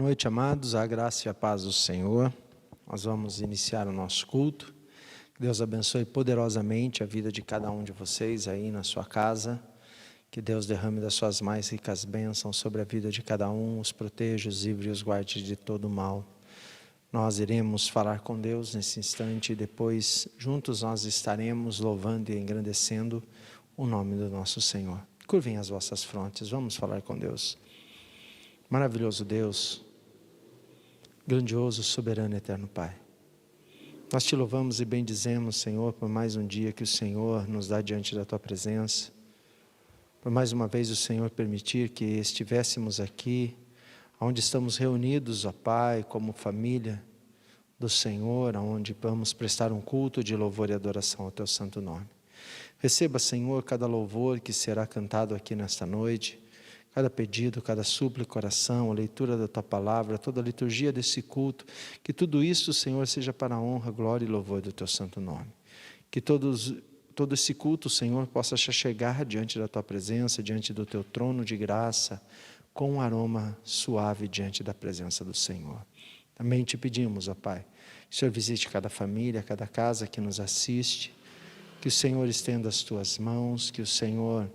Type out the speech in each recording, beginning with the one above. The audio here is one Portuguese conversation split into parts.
noite, amados, a graça e a paz do Senhor. Nós vamos iniciar o nosso culto. Que Deus abençoe poderosamente a vida de cada um de vocês aí na sua casa. Que Deus derrame das suas mais ricas bênçãos sobre a vida de cada um, os proteja, os livre e os guarde de todo o mal. Nós iremos falar com Deus nesse instante e depois juntos nós estaremos louvando e engrandecendo o nome do nosso Senhor. Curvem as vossas frontes, vamos falar com Deus. Maravilhoso Deus, grandioso, soberano, eterno Pai. Nós te louvamos e bendizemos, Senhor, por mais um dia que o Senhor nos dá diante da Tua presença. Por mais uma vez o Senhor permitir que estivéssemos aqui, onde estamos reunidos, ó Pai, como família do Senhor, onde vamos prestar um culto de louvor e adoração ao Teu santo nome. Receba, Senhor, cada louvor que será cantado aqui nesta noite, cada pedido, cada súplica, oração, a leitura da Tua palavra, toda a liturgia desse culto, que tudo isso, Senhor, seja para a honra, glória e louvor do Teu santo nome. Que todo esse culto, Senhor, possa chegar diante da Tua presença, diante do Teu trono de graça, com um aroma suave diante da presença do Senhor. Também te pedimos, ó Pai, que o Senhor visite cada família, cada casa que nos assiste, que o Senhor estenda as Tuas mãos, que o Senhor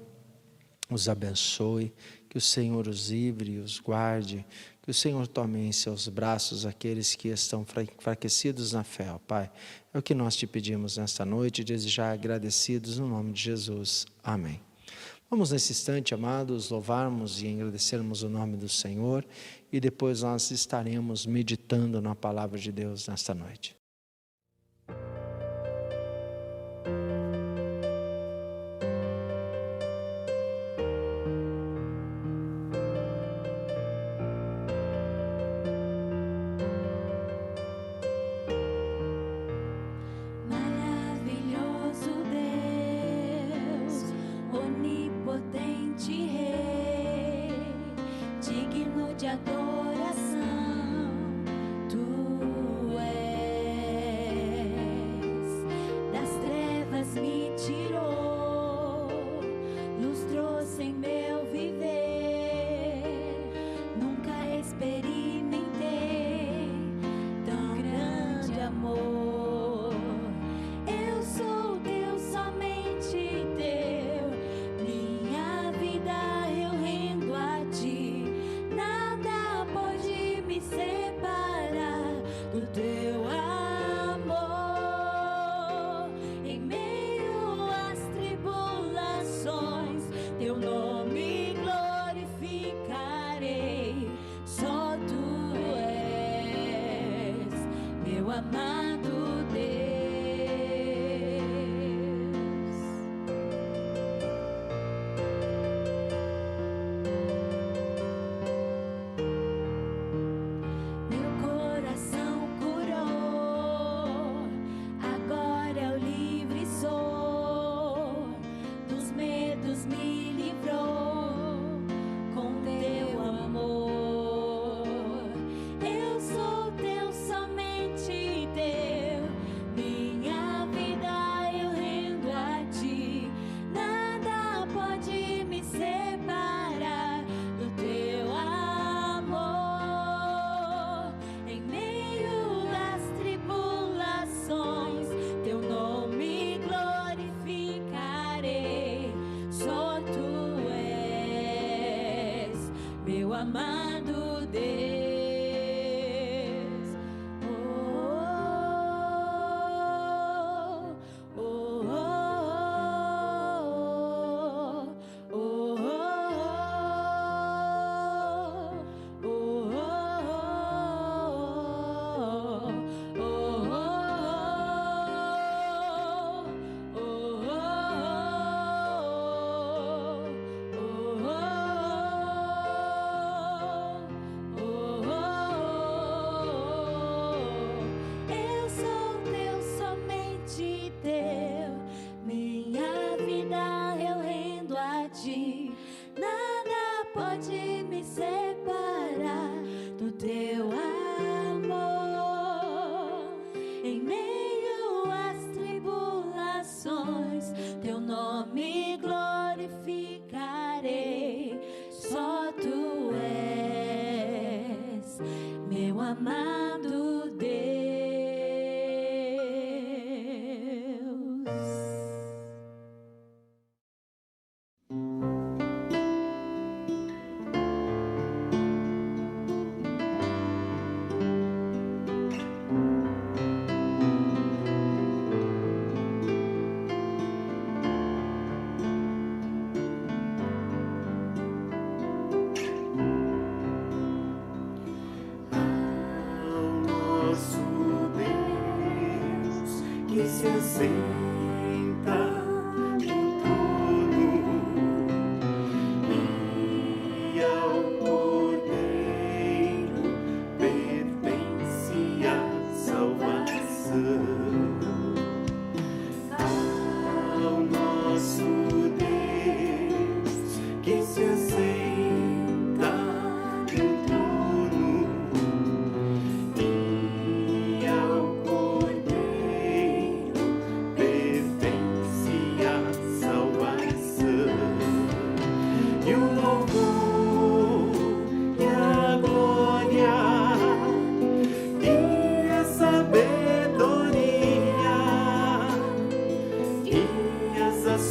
os abençoe, que o Senhor os livre e os guarde, que o Senhor tome em seus braços aqueles que estão enfraquecidos na fé, ó Pai. É o que nós te pedimos nesta noite, desde já agradecidos no nome de Jesus. Amém. Vamos nesse instante, amados, louvarmos e agradecermos o nome do Senhor e depois nós estaremos meditando na palavra de Deus nesta noite.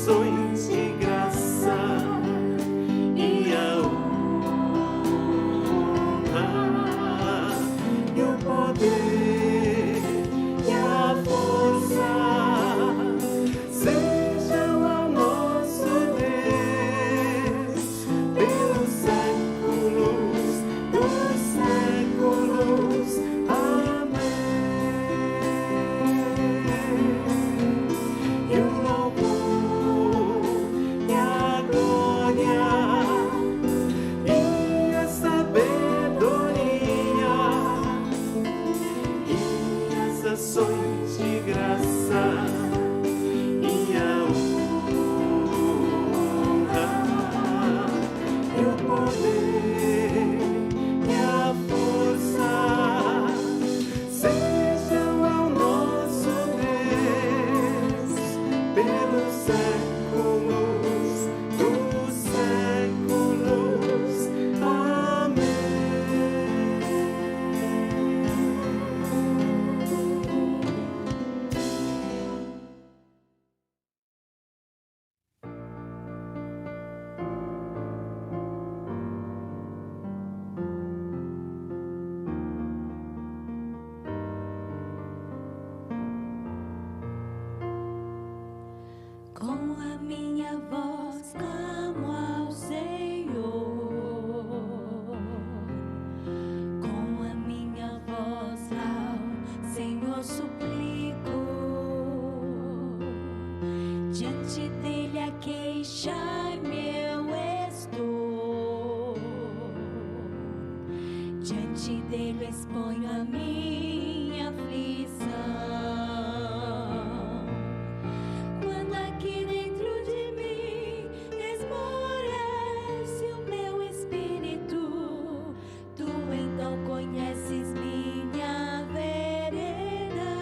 ações de graça e a honra e o poder e a força sejam ao nosso Deus pelos séculos dos séculos. Amém. E o louvor e a glória e a sabedoria e as ações de graça e a honra e o poder e a força sejam ao nosso Deus pelos séculos dos séculos. Amém. Com a minha voz clamo ao Senhor, com a minha voz ao Senhor suplico, diante dele a queixar-me eu estou, diante dele exponho a minha aflição. Quando aqui dentro de mim esmorece o meu espírito, tu então conheces minha vereda.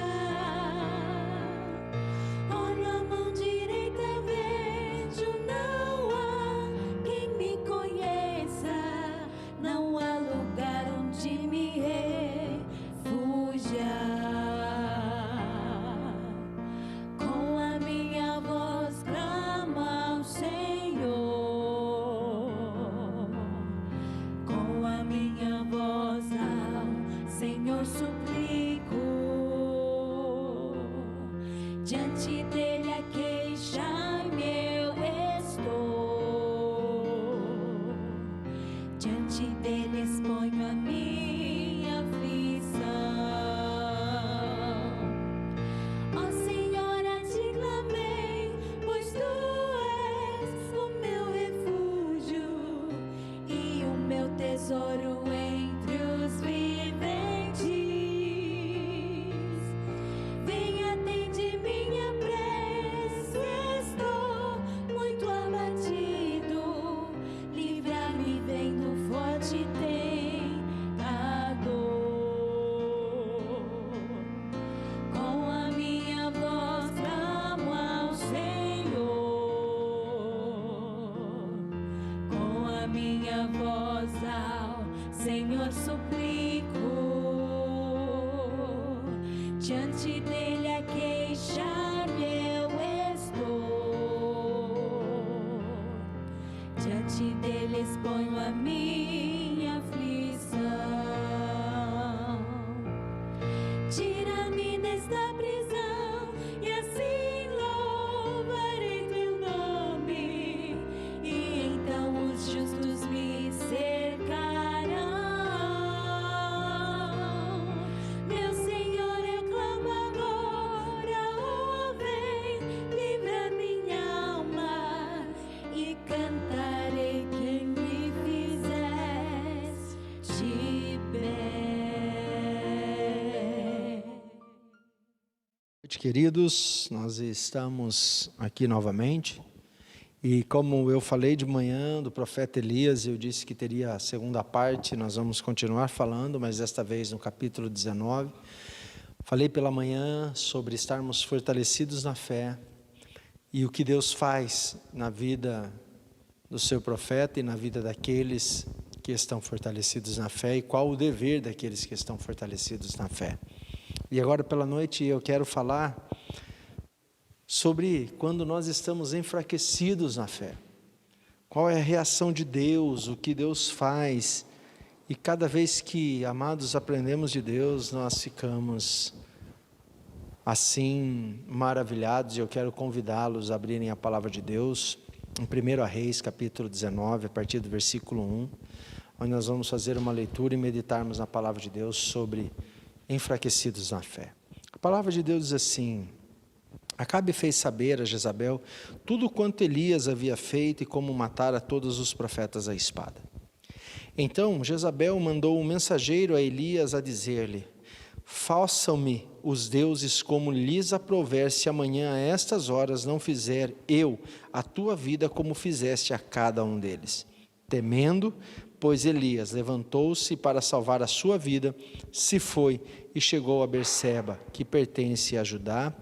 Olho a mão direita, vejo, não há quem me conheça, não há lugar onde me refugiar. Com a minha voz clamo ao Senhor, com a minha voz ao Senhor suplico, diante dele a queixar-me eu estou, diante dele exponho a minha aflição. Ó Senhor, a ti clamei, pois tu és o meu refúgio e o meu tesouro entre os viventes. Vem, atende minha prece, estou muito abatido, livra-me vem do forte tentador. Com a minha voz clamo ao Senhor, com a minha voz ao Senhor suplico, diante dele a queixar-me eu estou, diante dele exponho a minha aflição. Tira-me desta prisão e assim louvarei teu nome, e então os justos me cercarão. Meu Senhor, eu clamo agora, ó vem, livra minha alma e cantarei quem me fizeste bem. Boa noite, queridos, nós estamos aqui novamente e como eu falei de manhã do profeta Elias, eu disse que teria a segunda parte, nós vamos continuar falando, mas desta vez no capítulo 19. Falei pela manhã sobre estarmos fortalecidos na fé e o que Deus faz na vida do seu profeta e na vida daqueles que estão fortalecidos na fé e qual o dever daqueles que estão fortalecidos na fé. E agora pela noite eu quero falar sobre quando nós estamos enfraquecidos na fé. Qual é a reação de Deus, o que Deus faz. E cada vez que, amados, aprendemos de Deus, nós ficamos assim maravilhados. E eu quero convidá-los a abrirem a palavra de Deus em 1 Reis, capítulo 19, a partir do versículo 1, onde nós vamos fazer uma leitura e meditarmos na palavra de Deus sobre enfraquecidos na fé. A palavra de Deus diz assim: Acabe fez saber a Jezabel tudo quanto Elias havia feito e como matara todos os profetas à espada. Então Jezabel mandou um mensageiro a Elias a dizer-lhe: Façam-me os deuses como lhes aprouver, se amanhã a estas horas não fizer eu a tua vida como fizeste a cada um deles. Temendo, pois, Elias levantou-se para salvar a sua vida, se foi e chegou a Berseba, que pertence a Judá,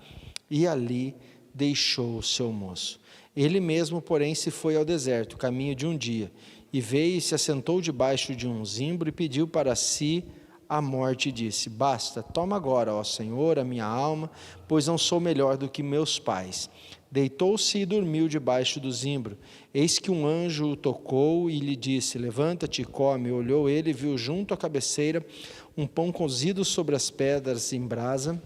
e ali deixou o seu moço. Ele mesmo, porém, se foi ao deserto, caminho de um dia, e veio e se assentou debaixo de um zimbro e pediu para si a morte e disse: Basta, toma agora, ó Senhor, a minha alma, pois não sou melhor do que meus pais. Deitou-se e dormiu debaixo do zimbro. Eis que um anjo o tocou e lhe disse: Levanta-te e come. Olhou ele e viu junto à cabeceira um pão cozido sobre as pedras em brasa,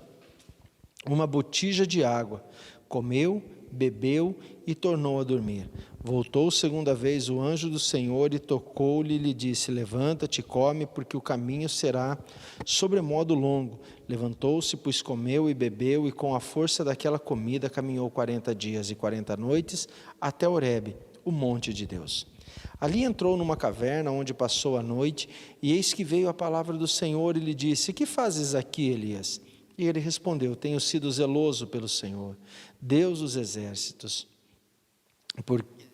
uma botija de água. Comeu, bebeu e tornou a dormir. Voltou segunda vez o anjo do Senhor e tocou-lhe e lhe disse: Levanta-te e come, porque o caminho será sobremodo longo. Levantou-se, pois comeu e bebeu, e com a força daquela comida caminhou 40 dias e 40 noites até Horebe, o monte de Deus. Ali entrou numa caverna onde passou a noite, e eis que veio a palavra do Senhor e lhe disse: Que fazes aqui, Elias? E ele respondeu: Tenho sido zeloso pelo Senhor, Deus dos exércitos,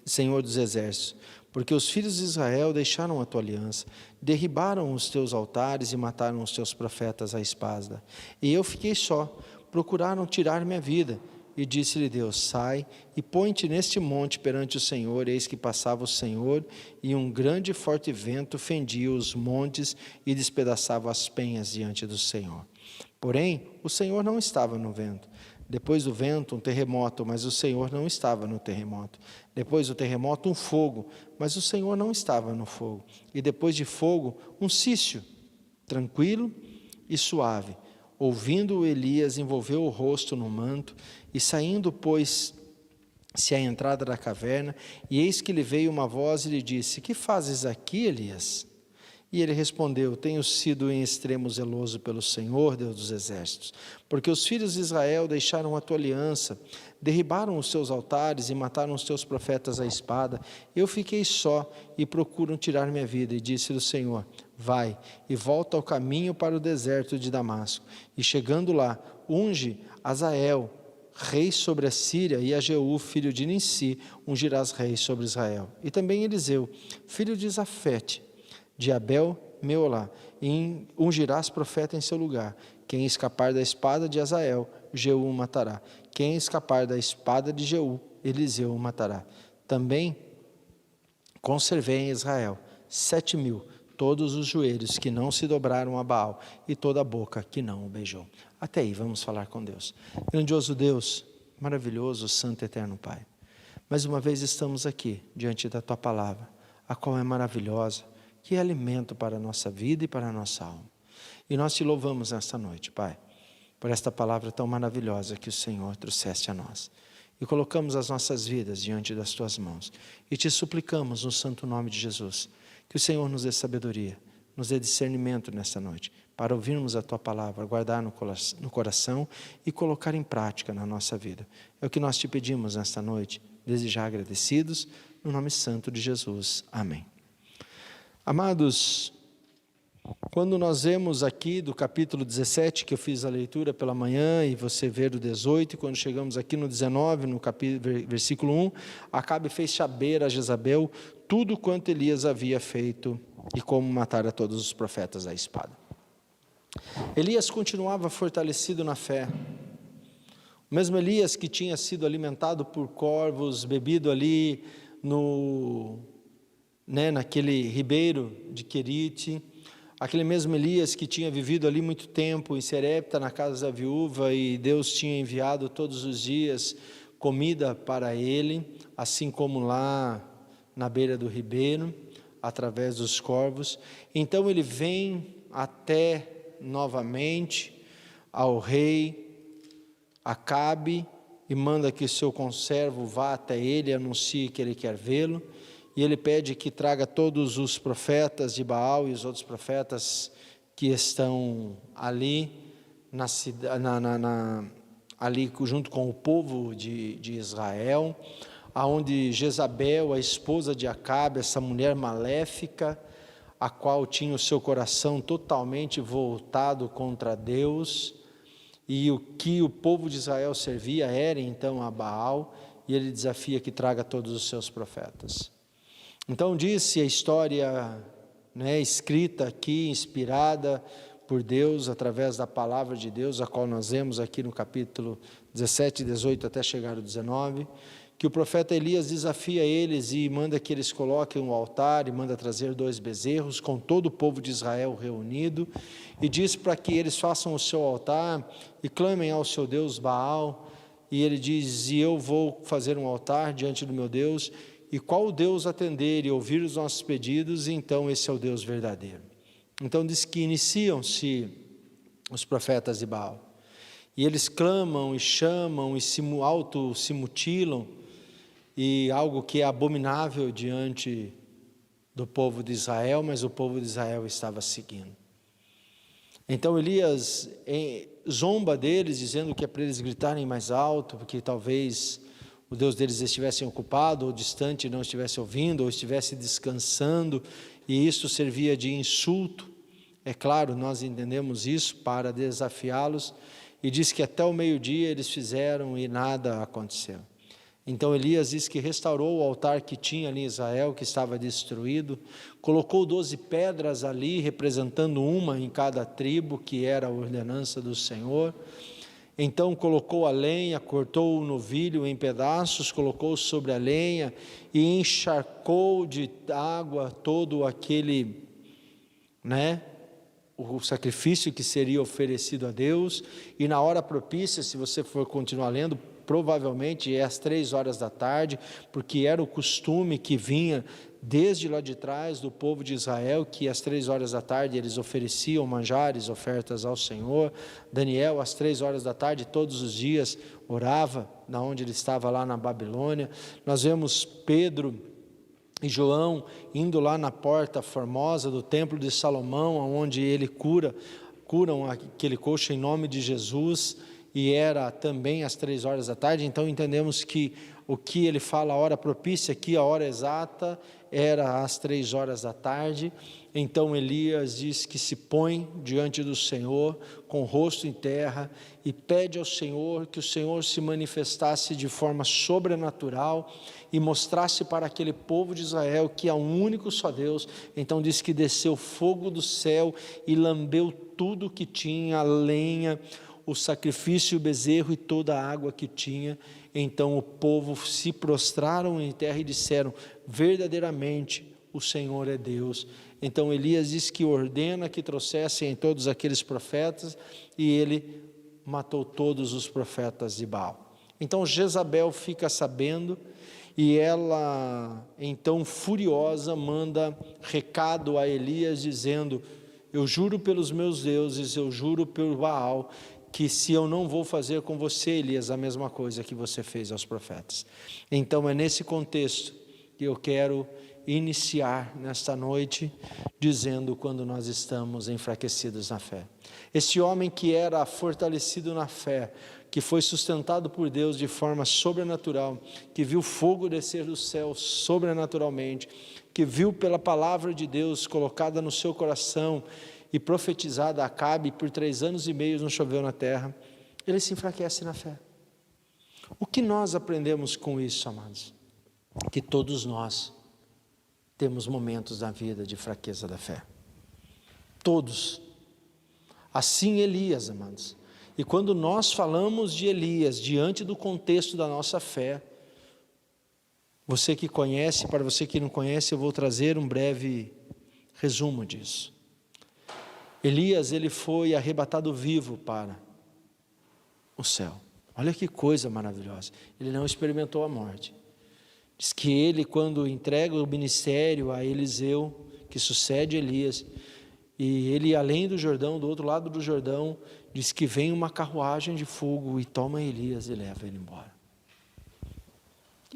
Senhor dos exércitos, porque os filhos de Israel deixaram a tua aliança, derribaram os teus altares e mataram os teus profetas à espada. E eu fiquei só, procuraram tirar minha vida. E disse-lhe Deus: Sai e põe-te neste monte perante o Senhor. Eis que passava o Senhor, e um grande e forte vento fendia os montes e despedaçava as penhas diante do Senhor. Porém, o Senhor não estava no vento. Depois do vento, um terremoto, mas o Senhor não estava no terremoto. Depois do terremoto, um fogo, mas o Senhor não estava no fogo. E depois de fogo, um cício, tranquilo e suave. Ouvindo Elias, envolveu o rosto no manto, e saindo, pôs-se à entrada da caverna, e eis que lhe veio uma voz e lhe disse: Que fazes aqui, Elias? E ele respondeu: Tenho sido em extremo zeloso pelo Senhor, Deus dos exércitos, porque os filhos de Israel deixaram a tua aliança, derribaram os teus altares e mataram os teus profetas à espada. Eu fiquei só e procuram tirar minha vida. E disse-lhe o Senhor: Vai e volta ao caminho para o deserto de Damasco, e chegando lá, unge Azael, rei sobre a Síria, e a Jeú, filho de Nissi, ungirás rei sobre Israel. E também Eliseu, filho de Zafete, de Abel Meolá, e ungirás profeta em seu lugar. Quem escapar da espada de Azael, Jeú o matará. Quem escapar da espada de Jeú, Eliseu o matará. Também conservei em Israel 7.000, todos os joelhos que não se dobraram a Baal, e toda a boca que não o beijou. Até aí, vamos falar com Deus. Grandioso Deus, maravilhoso, santo, eterno Pai. Mais uma vez estamos aqui, diante da Tua palavra, a qual é maravilhosa, que é alimento para a nossa vida e para a nossa alma. E nós Te louvamos nesta noite, Pai, por esta palavra tão maravilhosa que o Senhor trouxeste a nós. E colocamos as nossas vidas diante das Tuas mãos. E Te suplicamos no santo nome de Jesus, que o Senhor nos dê sabedoria, nos dê discernimento nesta noite, para ouvirmos a Tua palavra, guardar no coração e colocar em prática na nossa vida. É o que nós Te pedimos nesta noite, desde já agradecidos, no nome santo de Jesus. Amém. Amados, quando nós vemos aqui do capítulo 17, que eu fiz a leitura pela manhã, e você vê do 18, e quando chegamos aqui no 19, no versículo 1, Acabe fez saber a Jezabel tudo quanto Elias havia feito e como matar a todos os profetas à espada. Elias continuava fortalecido na fé. O mesmo Elias que tinha sido alimentado por corvos, bebido ali naquele ribeiro de Querite, aquele mesmo Elias que tinha vivido ali muito tempo em Serepta, na casa da viúva, e Deus tinha enviado todos os dias comida para ele, assim como lá na beira do ribeiro, através dos corvos. Então ele vem até novamente ao rei Acabe e manda que o seu conservo vá até ele e anuncie que ele quer vê-lo. E ele pede que traga todos os profetas de Baal e os outros profetas que estão ali, ali junto com o povo de Israel, aonde Jezabel, a esposa de Acabe, essa mulher maléfica, a qual tinha o seu coração totalmente voltado contra Deus, e o que o povo de Israel servia era então a Baal, e ele desafia que traga todos os seus profetas. Então disse a história, escrita aqui, inspirada por Deus, através da palavra de Deus, a qual nós vemos aqui no capítulo 17 e 18 até chegar ao 19, que o profeta Elias desafia eles e manda que eles coloquem um altar, e manda trazer 2 bezerros com todo o povo de Israel reunido, e diz para que eles façam o seu altar e clamem ao seu Deus Baal. E ele diz: e eu vou fazer um altar diante do meu Deus, e qual Deus atender e ouvir os nossos pedidos, então esse é o Deus verdadeiro. Então diz que iniciam-se os profetas de Baal, e eles clamam e chamam e se mutilam, e algo que é abominável diante do povo de Israel, mas o povo de Israel estava seguindo. Então Elias zomba deles, dizendo que é para eles gritarem mais alto, porque talvez o Deus deles estivesse ocupado, ou distante, não estivesse ouvindo, ou estivesse descansando, e isso servia de insulto. É claro, nós entendemos isso para desafiá-los, e diz que até o meio-dia eles fizeram e nada aconteceu. Então Elias diz que restaurou o altar que tinha ali em Israel, que estava destruído, colocou 12 pedras ali, representando uma em cada tribo, que era a ordenança do Senhor. Então colocou a lenha, cortou o novilho em pedaços, colocou sobre a lenha e encharcou de água todo aquele, o sacrifício que seria oferecido a Deus. E na hora propícia, se você for continuar lendo, provavelmente é às 3 horas da tarde, porque era o costume que vinha desde lá de trás do povo de Israel, que às 3 horas da tarde eles ofereciam manjares, ofertas ao Senhor. Daniel, às 3 horas da tarde, todos os dias, orava, na onde ele estava lá na Babilônia. Nós vemos Pedro e João indo lá na porta formosa do templo de Salomão, onde ele curam aquele coxo em nome de Jesus, e era também às 3 horas da tarde. Então entendemos que o que ele fala, a hora propícia aqui, a hora exata, era às 3 horas da tarde. Então Elias diz que se põe diante do Senhor, com o rosto em terra, e pede ao Senhor que o Senhor se manifestasse de forma sobrenatural, e mostrasse para aquele povo de Israel que há um único só Deus. Então diz que desceu fogo do céu, e lambeu tudo que tinha, a lenha, o sacrifício, o bezerro e toda a água que tinha. Então o povo se prostraram em terra e disseram: verdadeiramente o Senhor é Deus. Então Elias diz que ordena que trouxessem todos aqueles profetas, e ele matou todos os profetas de Baal. Então Jezabel fica sabendo, e ela então furiosa manda recado a Elias dizendo: eu juro pelos meus deuses, eu juro pelo Baal, que se eu não vou fazer com você, Elias, a mesma coisa que você fez aos profetas. Então é nesse contexto que eu quero iniciar nesta noite, dizendo quando nós estamos enfraquecidos na fé. Esse homem que era fortalecido na fé, que foi sustentado por Deus de forma sobrenatural, que viu fogo descer do céu sobrenaturalmente, que viu pela palavra de Deus colocada no seu coração e profetizada a Acabe, por 3 anos e meio não choveu na terra, ele se enfraquece na fé. O que nós aprendemos com isso, amados? Que todos nós temos momentos na vida de fraqueza da fé. Todos. Assim Elias, amados. E quando nós falamos de Elias, diante do contexto da nossa fé, você que conhece, para você que não conhece, eu vou trazer um breve resumo disso. Elias, ele foi arrebatado vivo para o céu. Olha que coisa maravilhosa. Ele não experimentou a morte. Diz que ele, quando entrega o ministério a Eliseu, que sucede Elias, e ele, além do Jordão, do outro lado do Jordão, diz que vem uma carruagem de fogo e toma Elias e leva ele embora.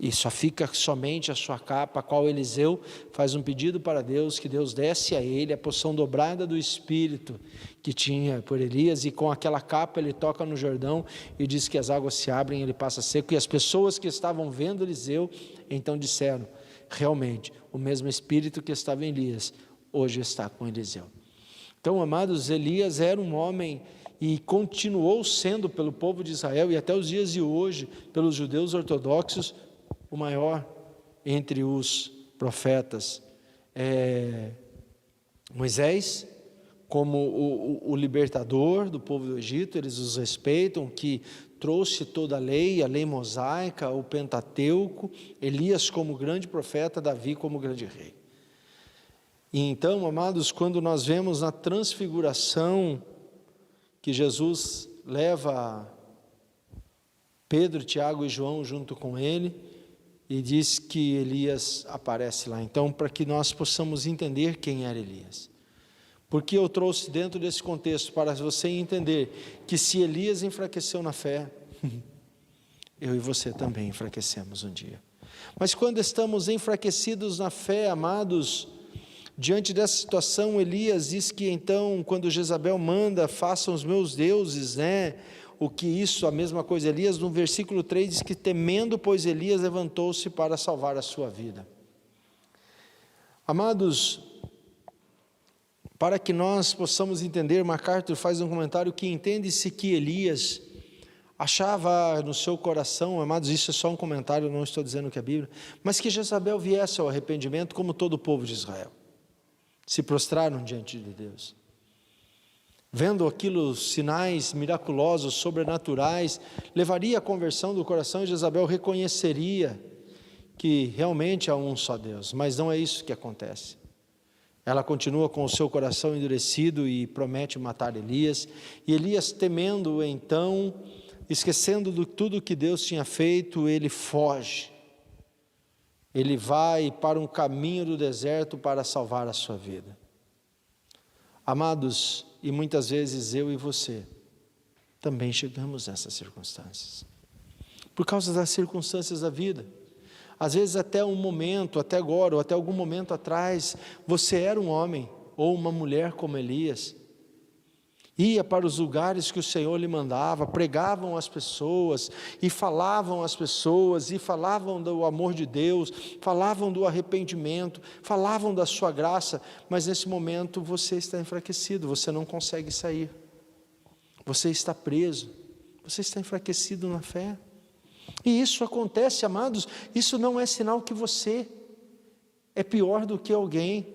E só fica somente a sua capa, a qual Eliseu faz um pedido para Deus, que Deus desse a ele a porção dobrada do Espírito que tinha por Elias, e com aquela capa ele toca no Jordão e diz que as águas se abrem e ele passa seco, e as pessoas que estavam vendo Eliseu, então disseram, realmente, o mesmo Espírito que estava em Elias, hoje está com Eliseu. Então, amados, Elias era um homem e continuou sendo pelo povo de Israel, e até os dias de hoje, pelos judeus ortodoxos, o maior entre os profetas. Moisés, como o libertador do povo do Egito, eles os respeitam, que trouxe toda a lei mosaica, o Pentateuco, Elias como grande profeta, Davi como grande rei. E então, amados, quando nós vemos na transfiguração, que Jesus leva Pedro, Tiago e João junto com ele, e diz que Elias aparece lá. Então, para que nós possamos entender quem era Elias. Porque eu trouxe dentro desse contexto, para você entender que se Elias enfraqueceu na fé, eu e você também enfraquecemos um dia. Mas quando estamos enfraquecidos na fé, amados, diante dessa situação, Elias diz que então, quando Jezabel manda, façam os meus deuses, o que isso, a mesma coisa, Elias, no versículo 3, diz que temendo, pois Elias levantou-se para salvar a sua vida. Amados, para que nós possamos entender, MacArthur faz um comentário que entende-se que Elias achava no seu coração, amados, isso é só um comentário, não estou dizendo que é a Bíblia, mas que Jezabel viesse ao arrependimento como todo o povo de Israel. Se prostraram diante de Deus. Vendo aquilo, sinais miraculosos, sobrenaturais, levaria à conversão do coração, e Jezabel reconheceria que realmente há um só Deus, mas não é isso que acontece. Ela continua com o seu coração endurecido e promete matar Elias, e Elias, temendo então, esquecendo de tudo que Deus tinha feito, ele foge. Ele vai para um caminho do deserto para salvar a sua vida. Amados, e muitas vezes eu e você também chegamos nessas circunstâncias. Por causa das circunstâncias da vida. Às vezes até um momento, até agora, ou até algum momento atrás, você era um homem ou uma mulher como Elias. Ia para os lugares que o Senhor lhe mandava, pregavam às pessoas, e falavam às pessoas, e falavam do amor de Deus, falavam do arrependimento, falavam da sua graça, mas nesse momento você está enfraquecido, você não consegue sair, você está preso, você está enfraquecido na fé, e isso acontece, amados, isso não é sinal que você é pior do que alguém,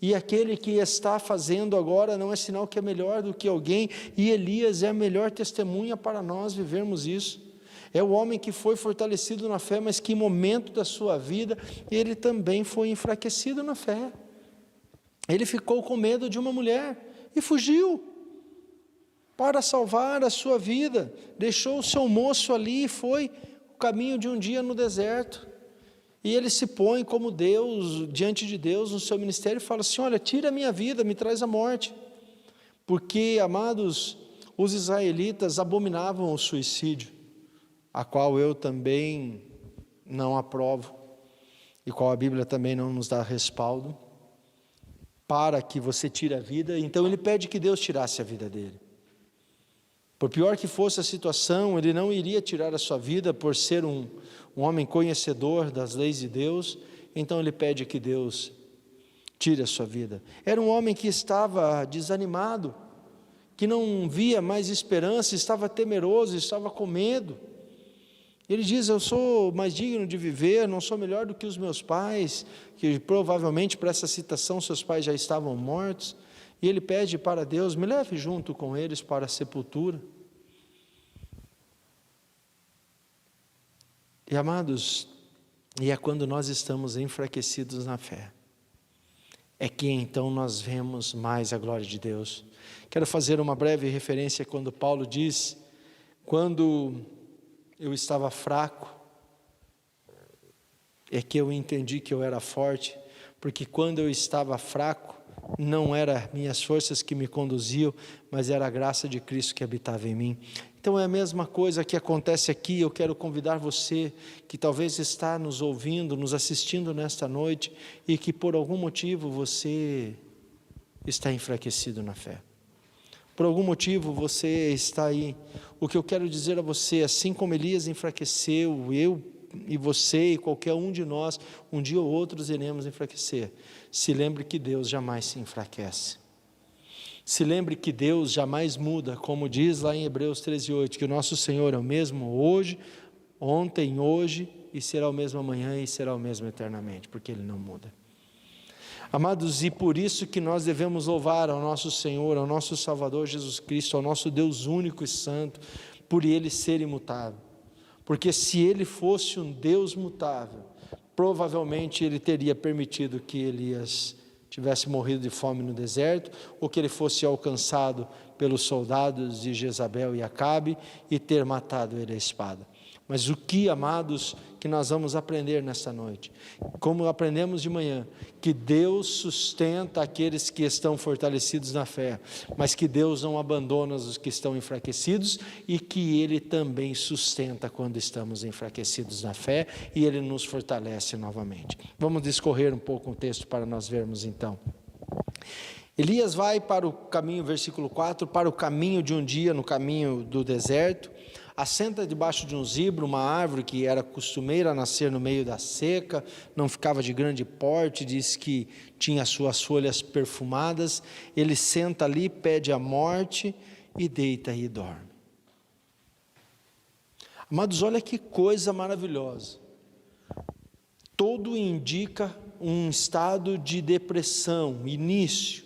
e aquele que está fazendo agora não é sinal que é melhor do que alguém, e Elias é a melhor testemunha para nós vivermos isso. É o homem que foi fortalecido na fé, mas que em momento da sua vida, ele também foi enfraquecido na fé. Ele ficou com medo de uma mulher, e fugiu, para salvar a sua vida, deixou o seu moço ali, e foi o caminho de um dia no deserto. E ele se põe como Deus, diante de Deus, no seu ministério, e fala assim, olha, tira a minha vida, me traz a morte. Porque, amados, os israelitas abominavam o suicídio, a qual eu também não aprovo, e qual a Bíblia também não nos dá respaldo, para que você tire a vida. Então ele pede que Deus tirasse a vida dele. Por pior que fosse a situação, ele não iria tirar a sua vida por ser um homem conhecedor das leis de Deus, então ele pede que Deus tire a sua vida. Era um homem que estava desanimado, que não via mais esperança, estava temeroso, estava com medo. Ele diz, eu sou mais digno de viver, não sou melhor do que os meus pais, que provavelmente para essa citação seus pais já estavam mortos, e ele pede para Deus, me leve junto com eles para a sepultura. E amados, e é quando nós estamos enfraquecidos na fé, é que então nós vemos mais a glória de Deus. Quero fazer uma breve referência quando Paulo diz: quando eu estava fraco, é que eu entendi que eu era forte, porque quando eu estava fraco, não eram minhas forças que me conduziam, mas era a graça de Cristo que habitava em mim. Então é a mesma coisa que acontece aqui. Eu quero convidar você que talvez está nos ouvindo, nos assistindo nesta noite, e que por algum motivo você está enfraquecido na fé. Por algum motivo você está aí. O que eu quero dizer a você, assim como Elias enfraqueceu, eu e você e qualquer um de nós, um dia ou outros iremos enfraquecer. Se lembre que Deus jamais se enfraquece. Se lembre que Deus jamais muda, como diz lá em Hebreus 13:8, que o nosso Senhor é o mesmo hoje, ontem, hoje, e será o mesmo amanhã e será o mesmo eternamente, porque Ele não muda. Amados, e por isso que nós devemos louvar ao nosso Senhor, ao nosso Salvador Jesus Cristo, ao nosso Deus único e santo, por Ele ser imutável. Porque se Ele fosse um Deus mutável, provavelmente Ele teria permitido que Elias tivesse morrido de fome no deserto, ou que ele fosse alcançado pelos soldados de Jezabel e Acabe e ter matado ele à espada. Mas o que, amados, que nós vamos aprender nesta noite? Como aprendemos de manhã, que Deus sustenta aqueles que estão fortalecidos na fé, mas que Deus não abandona os que estão enfraquecidos, e que Ele também sustenta quando estamos enfraquecidos na fé, e Ele nos fortalece novamente. Vamos discorrer um pouco o texto para nós vermos então. Elias vai para o caminho, versículo 4, para o caminho de um dia, no caminho do deserto, assenta debaixo de um zibro, uma árvore que era costumeira nascer no meio da seca, não ficava de grande porte, diz que tinha suas folhas perfumadas. Ele senta ali, pede a morte e deita e dorme. Amados, olha que coisa maravilhosa. Todo indica um estado de depressão, início,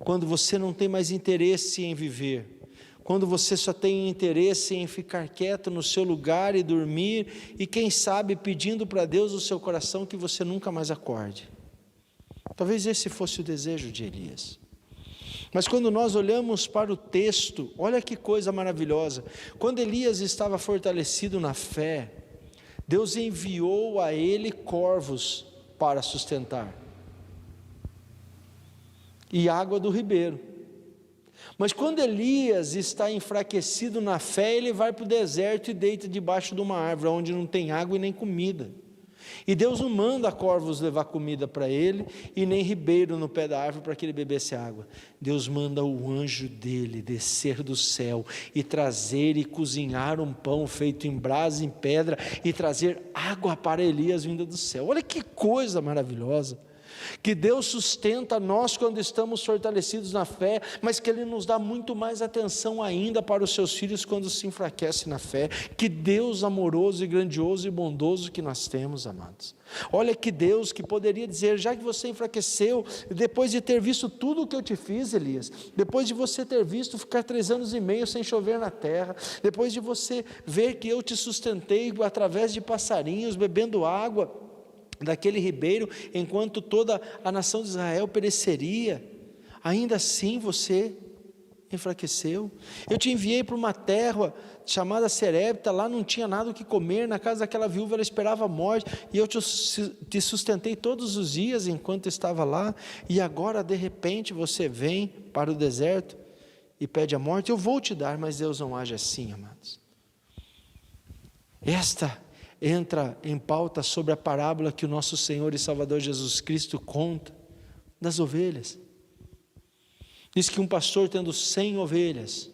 quando você não tem mais interesse em viver, quando você só tem interesse em ficar quieto no seu lugar e dormir, e quem sabe pedindo para Deus o seu coração que você nunca mais acorde. Talvez esse fosse o desejo de Elias. Mas quando nós olhamos para o texto, olha que coisa maravilhosa. Quando Elias estava fortalecido na fé, Deus enviou a ele corvos para sustentar, e água do ribeiro. Mas quando Elias está enfraquecido na fé, ele vai para o deserto e deita debaixo de uma árvore, onde não tem água e nem comida. E Deus não manda corvos levar comida para ele, e nem ribeiro no pé da árvore para que ele bebesse água. Deus manda o anjo dele descer do céu e trazer e cozinhar um pão feito em brasa, em pedra, e trazer água para Elias vinda do céu. Olha que coisa maravilhosa. Que Deus sustenta nós quando estamos fortalecidos na fé, mas que Ele nos dá muito mais atenção ainda para os seus filhos quando se enfraquece na fé. Que Deus amoroso e grandioso e bondoso que nós temos, amados. Olha que Deus que poderia dizer: já que você enfraqueceu, depois de ter visto tudo o que eu te fiz, Elias, depois de você ter visto ficar 3 anos e meio sem chover na terra, depois de você ver que eu te sustentei através de passarinhos, bebendo água daquele ribeiro, enquanto toda a nação de Israel pereceria, ainda assim você enfraqueceu. Eu te enviei para uma terra chamada Serepta, lá não tinha nada o que comer, na casa daquela viúva ela esperava a morte, e eu te sustentei todos os dias enquanto estava lá, e agora de repente você vem para o deserto e pede a morte. Eu vou te dar, mas Deus não age assim, amados. Esta entra em pauta sobre a parábola que o nosso Senhor e Salvador Jesus Cristo conta das ovelhas. Diz que um pastor, tendo 100 ovelhas,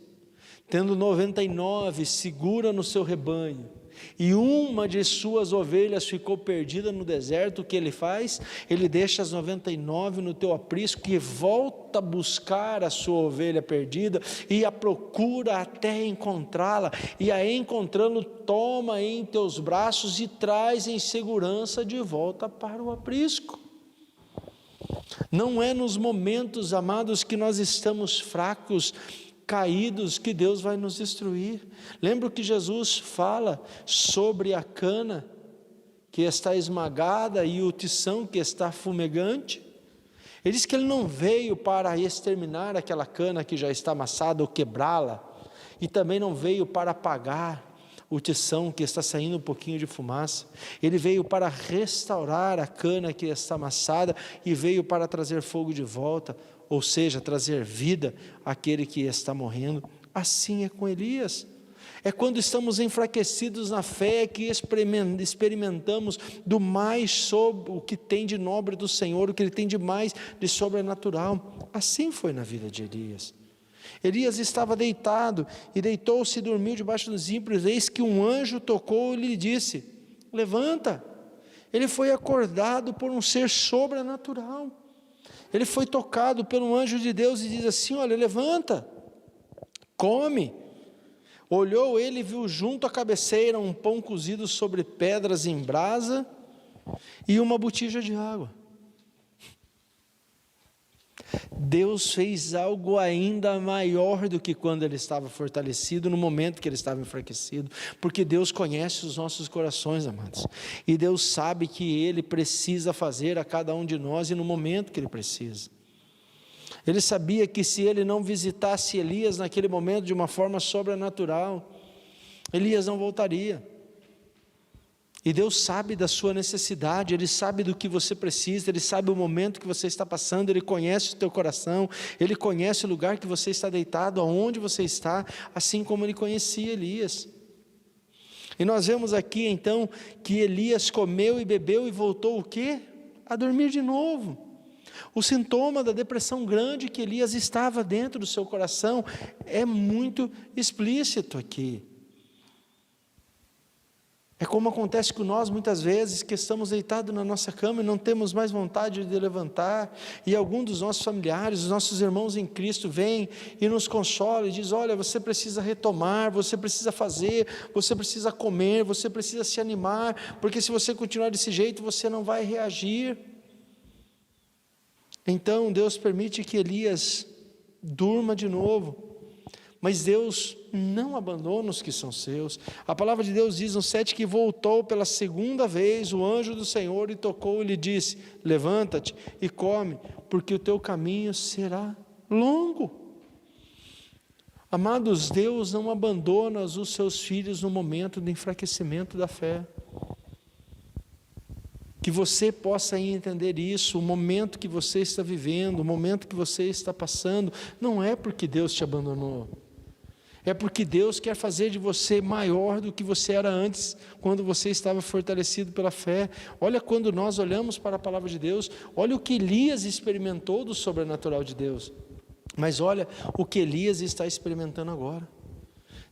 tendo 99, segura no seu rebanho, e uma de suas ovelhas ficou perdida no deserto. O que ele faz? Ele deixa as 99 no teu aprisco e volta a buscar a sua ovelha perdida, e a procura até encontrá-la, e a encontrando, toma em teus braços e traz em segurança de volta para o aprisco. Não é nos momentos, amados, que nós estamos fracos, caídos, que Deus vai nos destruir. Lembra que Jesus fala sobre a cana que está esmagada e o tição que está fumegante? Ele diz que ele não veio para exterminar aquela cana que já está amassada ou quebrá-la, e também não veio para apagar o tição que está saindo um pouquinho de fumaça. Ele veio para restaurar a cana que está amassada e veio para trazer fogo de volta, ou seja, trazer vida àquele que está morrendo. Assim é com Elias. É quando estamos enfraquecidos na fé que experimentamos do mais sobre o que tem de nobre do Senhor, o que Ele tem de mais de sobrenatural. Assim foi na vida de Elias. Elias estava deitado e deitou-se e dormiu debaixo dos ímpios. Eis que um anjo tocou e lhe disse: levanta. Ele foi acordado por um ser sobrenatural. Ele foi tocado pelo anjo de Deus e diz assim: olha, levanta, come. Olhou ele e viu junto à cabeceira um pão cozido sobre pedras em brasa e uma botija de água. Deus fez algo ainda maior do que quando ele estava fortalecido, no momento que ele estava enfraquecido, porque Deus conhece os nossos corações, amados, e Deus sabe que Ele precisa fazer a cada um de nós e no momento que Ele precisa. Ele sabia que se ele não visitasse Elias naquele momento de uma forma sobrenatural, Elias não voltaria. E Deus sabe da sua necessidade, Ele sabe do que você precisa, Ele sabe o momento que você está passando, Ele conhece o teu coração, Ele conhece o lugar que você está deitado, aonde você está, assim como Ele conhecia Elias. E nós vemos aqui então que Elias comeu e bebeu e voltou o quê? A dormir de novo. O sintoma da depressão grande que Elias estava dentro do seu coração é muito explícito aqui. É como acontece com nós muitas vezes, que estamos deitados na nossa cama e não temos mais vontade de levantar, e algum dos nossos familiares, os nossos irmãos em Cristo vem e nos consola e diz: olha, você precisa retomar, você precisa fazer, você precisa comer, você precisa se animar, porque se você continuar desse jeito, você não vai reagir. Então Deus permite que Elias durma de novo, mas Deus não abandona os que são seus. A palavra de Deus diz no 7 que voltou pela segunda vez o anjo do Senhor e tocou e lhe disse: levanta-te e come, porque o teu caminho será longo. Amados, Deus não abandona os seus filhos no momento do enfraquecimento da fé. Que você possa entender isso, o momento que você está vivendo, o momento que você está passando, não é porque Deus te abandonou, é porque Deus quer fazer de você maior do que você era antes, quando você estava fortalecido pela fé. Olha, quando nós olhamos para a palavra de Deus, olha o que Elias experimentou do sobrenatural de Deus, mas olha o que Elias está experimentando agora.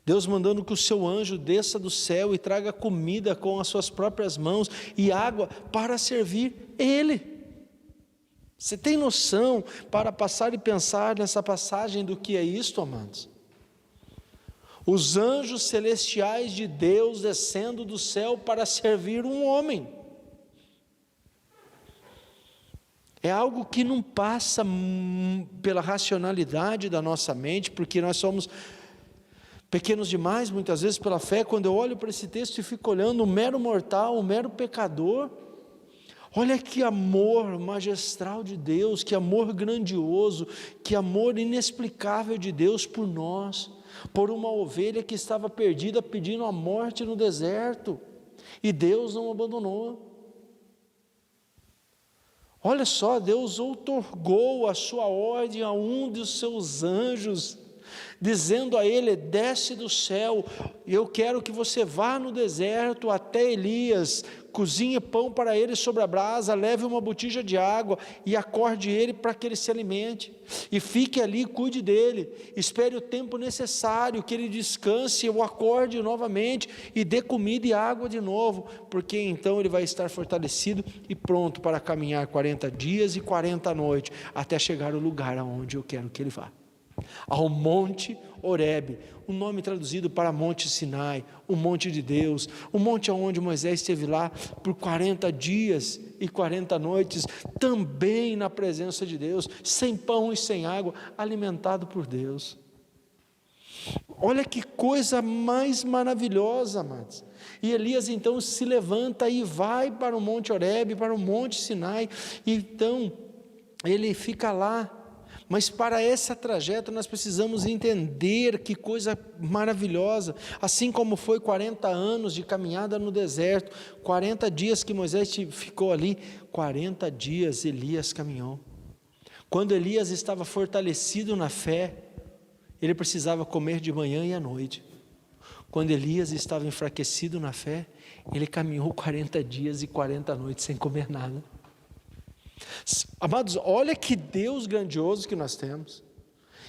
Deus mandando que o seu anjo desça do céu e traga comida com as suas próprias mãos e água para servir ele. Você tem noção, para passar e pensar nessa passagem, do que é isto, amados? Os anjos celestiais de Deus descendo do céu para servir um homem. É algo que não passa pela racionalidade da nossa mente, porque nós somos pequenos demais, muitas vezes, pela fé. Quando eu olho para esse texto e fico olhando, um mero mortal, um mero pecador, olha que amor magistral de Deus, que amor grandioso, que amor inexplicável de Deus por nós, por uma ovelha que estava perdida, pedindo a morte no deserto, e Deus não abandonou. Olha só, Deus outorgou a sua ordem a um dos seus anjos, dizendo a ele: desce do céu, eu quero que você vá no deserto até Elias, cozinhe pão para ele sobre a brasa, leve uma botija de água e acorde ele para que ele se alimente, e fique ali, cuide dele, espere o tempo necessário, que ele descanse, o acorde novamente e dê comida e água de novo, porque então ele vai estar fortalecido e pronto para caminhar 40 dias e 40 noites, até chegar ao lugar aonde eu quero que ele vá, ao Monte Horebe, um nome traduzido para Monte Sinai, o monte de Deus, o monte onde Moisés esteve lá por 40 dias e 40 noites, também na presença de Deus, sem pão e sem água, alimentado por Deus. Olha que coisa mais maravilhosa, amados. E Elias então se levanta e vai para o Monte Horebe, para o Monte Sinai, e então ele fica lá. Mas para esse trajeto nós precisamos entender que coisa maravilhosa, assim como foi 40 anos de caminhada no deserto, 40 dias que Moisés ficou ali, 40 dias Elias caminhou. Quando Elias estava fortalecido na fé, ele precisava comer de manhã e à noite. Quando Elias estava enfraquecido na fé, ele caminhou 40 dias e 40 noites sem comer nada. Amados, olha que Deus grandioso que nós temos.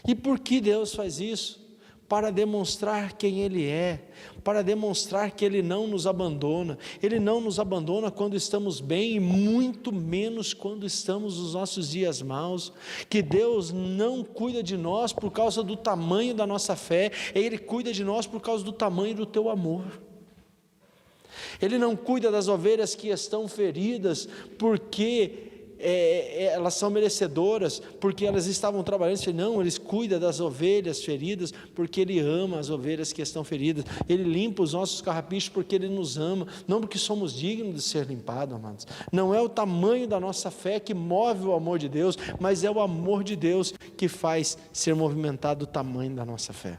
E por que Deus faz isso? Para demonstrar quem Ele é, para demonstrar que Ele não nos abandona. Ele não nos abandona quando estamos bem e muito menos quando estamos nos nossos dias maus. Que Deus não cuida de nós por causa do tamanho da nossa fé, Ele cuida de nós por causa do tamanho do teu amor. Ele não cuida das ovelhas que estão feridas porque elas são merecedoras, porque elas estavam trabalhando. Não, Ele cuida das ovelhas feridas, porque Ele ama as ovelhas que estão feridas. Ele limpa os nossos carrapichos porque Ele nos ama, não porque somos dignos de ser limpados, amados. Não é o tamanho da nossa fé que move o amor de Deus, mas é o amor de Deus que faz ser movimentado o tamanho da nossa fé.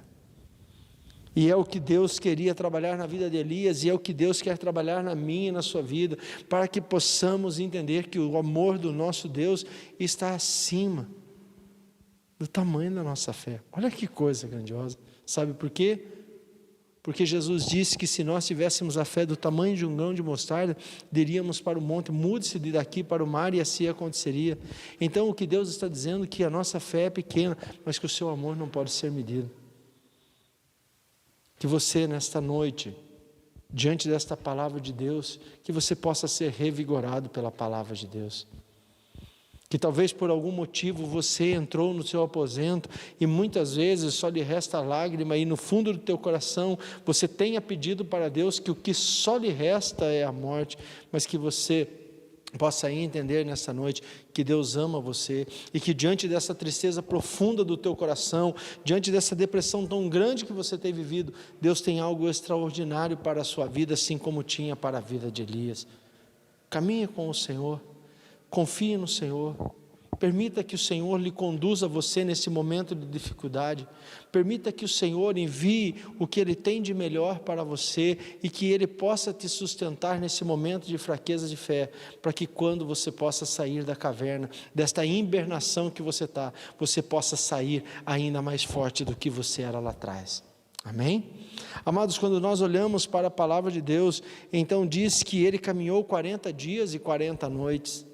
E é o que Deus queria trabalhar na vida de Elias, e é o que Deus quer trabalhar na minha e na sua vida, para que possamos entender que o amor do nosso Deus está acima do tamanho da nossa fé. Olha que coisa grandiosa. Sabe por quê? Porque Jesus disse que se nós tivéssemos a fé do tamanho de um grão de mostarda, diríamos para o monte, mude-se de daqui para o mar, e assim aconteceria. Então o que Deus está dizendo é que a nossa fé é pequena, mas que o seu amor não pode ser medido. Que você nesta noite, diante desta palavra de Deus, que você possa ser revigorado pela palavra de Deus. Que talvez por algum motivo você entrou no seu aposento e muitas vezes só lhe resta lágrima, e no fundo do teu coração você tenha pedido para Deus que o que só lhe resta é a morte, mas que você possa entender nessa noite que Deus ama você, e que diante dessa tristeza profunda do teu coração, diante dessa depressão tão grande que você tem vivido, Deus tem algo extraordinário para a sua vida, assim como tinha para a vida de Elias. Caminhe com o Senhor, confie no Senhor, permita que o Senhor lhe conduza você nesse momento de dificuldade, permita que o Senhor envie o que Ele tem de melhor para você, e que Ele possa te sustentar nesse momento de fraqueza de fé, para que quando você possa sair da caverna, desta hibernação que você está, você possa sair ainda mais forte do que você era lá atrás. Amém? Amados, quando nós olhamos para a palavra de Deus, então diz que ele caminhou 40 dias e 40 noites,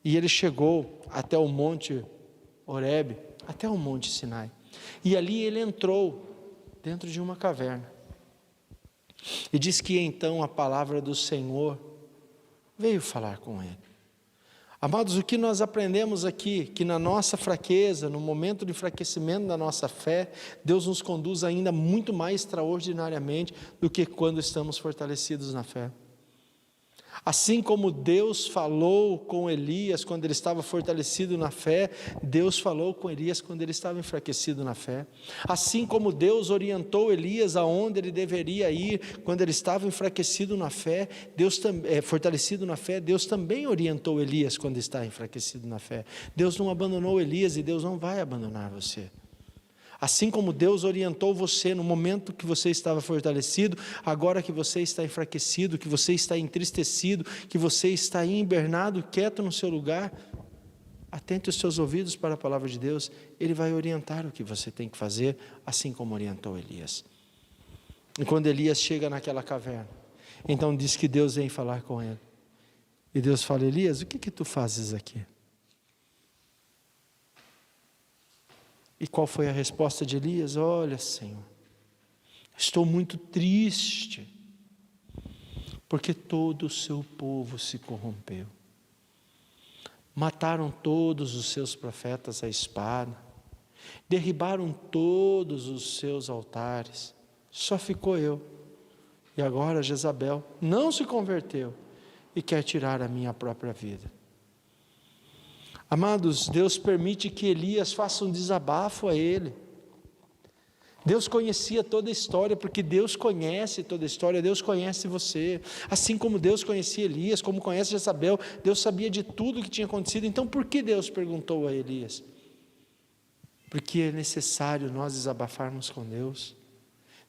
e ele chegou até o monte Horebe, até o monte Sinai, e ali ele entrou dentro de uma caverna, e diz que então a palavra do Senhor veio falar com ele. Amados, o que nós aprendemos aqui, que na nossa fraqueza, no momento de enfraquecimento da nossa fé, Deus nos conduz ainda muito mais extraordinariamente do que quando estamos fortalecidos na fé. Assim como Deus falou com Elias quando ele estava fortalecido na fé, Deus falou com Elias quando ele estava enfraquecido na fé. Assim como Deus orientou Elias aonde ele deveria ir quando ele estava enfraquecido na fé, fortalecido na fé, Deus também orientou Elias quando está enfraquecido na fé. Deus não abandonou Elias, e Deus não vai abandonar você. Assim como Deus orientou você no momento que você estava fortalecido, agora que você está enfraquecido, que você está entristecido, que você está hibernado, quieto no seu lugar, atente os seus ouvidos para a palavra de Deus. Ele vai orientar o que você tem que fazer, assim como orientou Elias. E quando Elias chega naquela caverna, então diz que Deus vem falar com ele. E Deus fala: Elias, o que tu fazes aqui? E qual foi a resposta de Elias? Olha, Senhor, estou muito triste, porque todo o seu povo se corrompeu. Mataram todos os seus profetas à espada, derribaram todos os seus altares, só ficou eu. E agora Jezabel não se converteu e quer tirar a minha própria vida. Amados, Deus permite que Elias faça um desabafo a ele. Deus conhecia toda a história, porque Deus conhece toda a história, Deus conhece você, assim como Deus conhecia Elias, como conhece Jezabel, Deus sabia de tudo que tinha acontecido. Então por que Deus perguntou a Elias? Porque é necessário nós desabafarmos com Deus.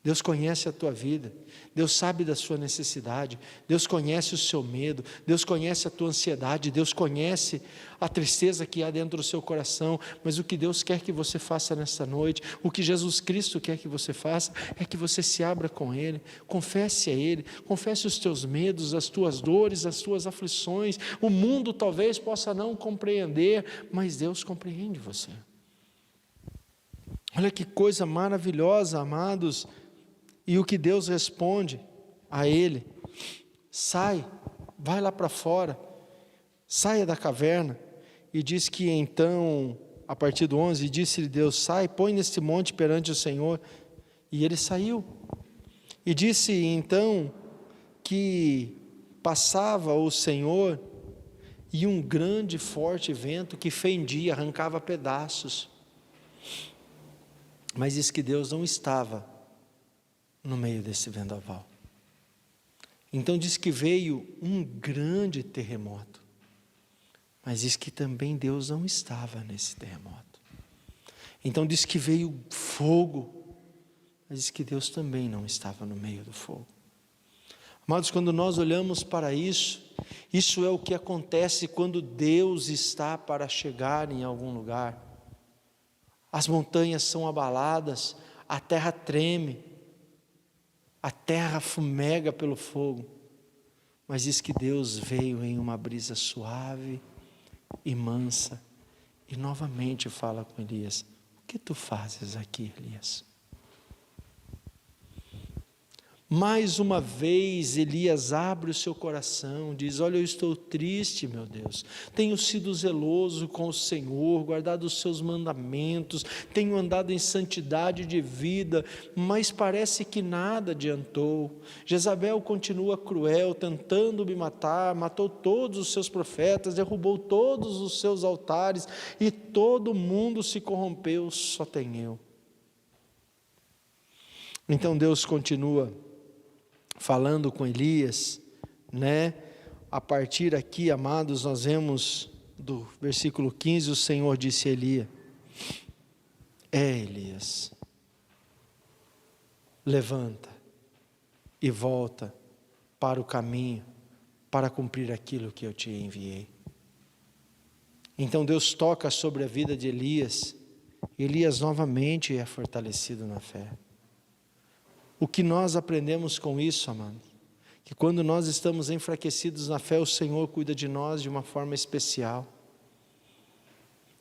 Deus conhece a tua vida, Deus sabe da sua necessidade, Deus conhece o seu medo, Deus conhece a tua ansiedade, Deus conhece a tristeza que há dentro do seu coração, mas o que Deus quer que você faça nessa noite, o que Jesus Cristo quer que você faça, é que você se abra com Ele, confesse a Ele, confesse os teus medos, as tuas dores, as tuas aflições. O mundo talvez possa não compreender, mas Deus compreende você. Olha que coisa maravilhosa, amados. E o que Deus responde a ele: sai, vai lá para fora, saia da caverna. E diz que então, a partir do 11, disse-lhe Deus: sai, põe neste monte perante o Senhor. E ele saiu. E disse então que passava o Senhor e um grande e forte vento que fendia, arrancava pedaços. Mas diz que Deus não estava no meio desse vendaval. Então diz que veio um grande terremoto, mas diz que também Deus não estava nesse terremoto. Então diz que veio fogo, mas diz que Deus também não estava no meio do fogo. Amados, quando nós olhamos para isso, isso é o que acontece quando Deus está para chegar em algum lugar. As montanhas são abaladas, a terra treme, a terra fumega pelo fogo, mas diz que Deus veio em uma brisa suave e mansa, e novamente fala com Elias: o que tu fazes aqui, Elias? Mais uma vez Elias abre o seu coração, diz: olha, eu estou triste, meu Deus, tenho sido zeloso com o Senhor, guardado os seus mandamentos, tenho andado em santidade de vida, mas parece que nada adiantou. Jezabel continua cruel, tentando me matar, matou todos os seus profetas, derrubou todos os seus altares, e todo mundo se corrompeu, só tem eu. Então Deus continua falando com Elias, né? A partir aqui, amados, nós vemos do versículo 15, o Senhor disse a Elias: Elias, levanta e volta para o caminho, para cumprir aquilo que eu te enviei. Então Deus toca sobre a vida de Elias, Elias novamente é fortalecido na fé. O que nós aprendemos com isso, amado? Que quando nós estamos enfraquecidos na fé, o Senhor cuida de nós de uma forma especial.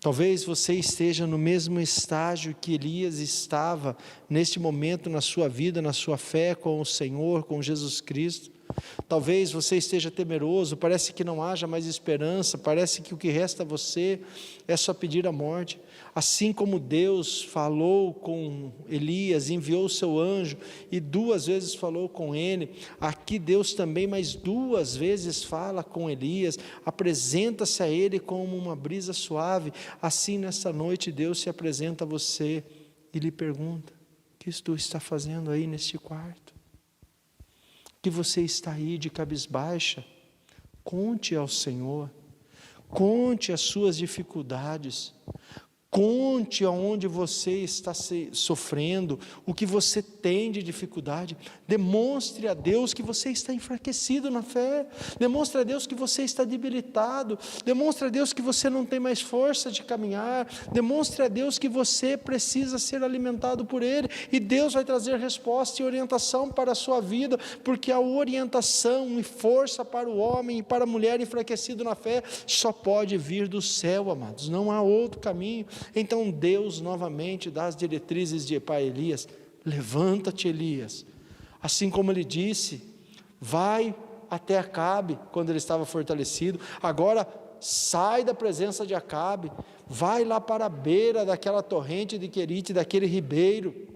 Talvez você esteja no mesmo estágio que Elias estava neste momento na sua vida, na sua fé com o Senhor, com Jesus Cristo. Talvez você esteja temeroso, parece que não haja mais esperança, parece que o que resta a você é só pedir a morte. Assim como Deus falou com Elias, enviou o seu anjo e 2 vezes falou com ele, aqui Deus também mais 2 vezes fala com Elias, apresenta-se a ele como uma brisa suave. Assim nessa noite Deus se apresenta a você e lhe pergunta: o que tu está fazendo aí neste quarto? Que você está aí de cabisbaixa? Conte ao Senhor, conte as suas dificuldades, conte aonde você está sofrendo, o que você tem de dificuldade. Demonstre a Deus que você está enfraquecido na fé, demonstre a Deus que você está debilitado, demonstre a Deus que você não tem mais força de caminhar, demonstre a Deus que você precisa ser alimentado por Ele, e Deus vai trazer resposta e orientação para a sua vida, porque a orientação e força para o homem e para a mulher enfraquecido na fé só pode vir do céu, amados, não há outro caminho. Então Deus novamente dá as diretrizes para Elias: levanta-te, Elias, assim como ele disse, vai até Acabe, quando ele estava fortalecido, agora sai da presença de Acabe, vai lá para a beira daquela torrente de Querite, daquele ribeiro.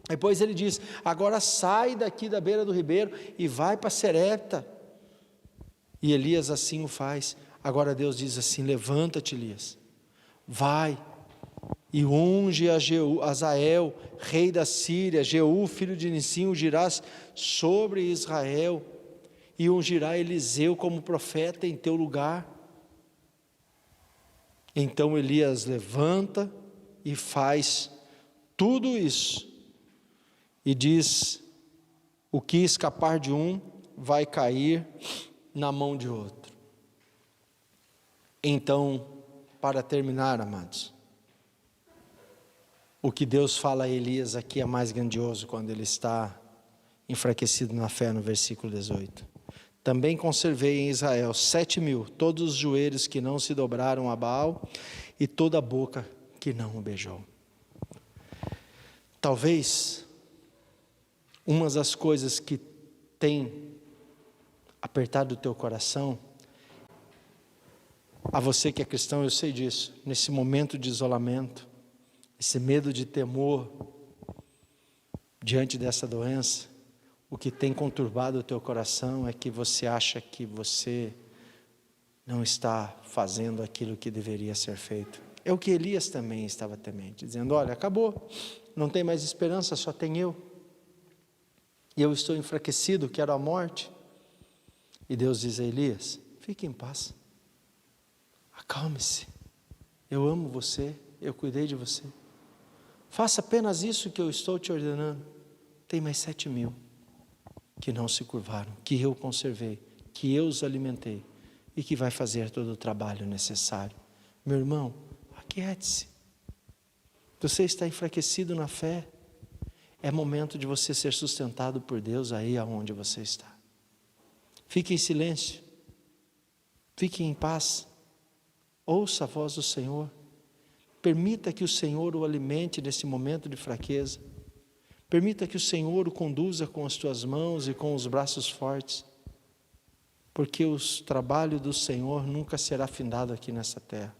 Depois ele diz: agora sai daqui da beira do ribeiro e vai para Serepta. E Elias assim o faz. Agora Deus diz assim: levanta-te, Elias, vai e unge a Azael, rei da Síria. Jeú, filho de Nissim, ungirás sobre Israel, e ungirá Eliseu como profeta em teu lugar. Então Elias levanta e faz tudo isso, e diz: o que escapar de um vai cair na mão de outro. Então, para terminar, amados, o que Deus fala a Elias aqui é mais grandioso quando ele está enfraquecido na fé, no versículo 18. Também conservei em Israel 7.000, todos os joelhos que não se dobraram a Baal e toda a boca que não o beijou. Talvez uma das coisas que tem apertado o teu coração, a você que é cristão, eu sei disso, nesse momento de isolamento, esse medo de temor diante dessa doença, o que tem conturbado o teu coração é que você acha que você não está fazendo aquilo que deveria ser feito. É o que Elias também estava temente, dizendo: olha, acabou, não tem mais esperança, só tem eu. E eu estou enfraquecido, quero a morte. E Deus diz a Elias: fique em paz, acalme-se, eu amo você, eu cuidei de você. Faça apenas isso que eu estou te ordenando. Tem mais 7.000 que não se curvaram, que eu conservei, que eu os alimentei e que vai fazer todo o trabalho necessário. Meu irmão, aquiete-se. Você está enfraquecido na fé. É momento de você ser sustentado por Deus aí aonde você está. Fique em silêncio. Fique em paz. Ouça a voz do Senhor. Permita que o Senhor o alimente nesse momento de fraqueza. Permita que o Senhor o conduza com as tuas mãos e com os braços fortes. Porque o trabalho do Senhor nunca será findado aqui nessa terra.